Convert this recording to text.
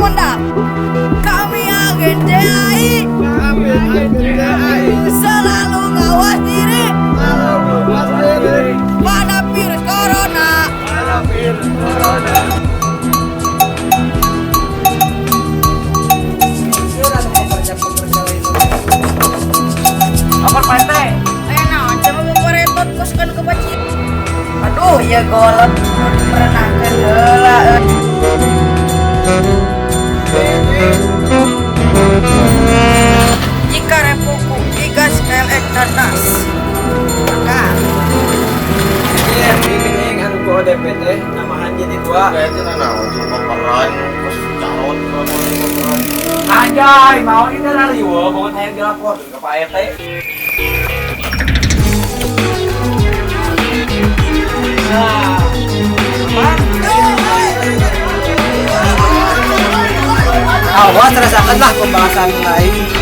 Mondak. Kami agen DAI selalu ngawas diri pada virus corona. Apa Pak RT? Enak, coba memperetot koskan ke bacin. Aduh, ya golot merenangkan heula. Jika repuku digas KLX Nanas, maka Iya, ini kan gua DPT namahan jadi dua. Kayaknya na naon sama peran pas calon kalau mau peran. Anjay, mau ini dari wo, bangun hayang dilapor ke Pak RT. Nah, aman. Awas rasakanlah pembahasan lain.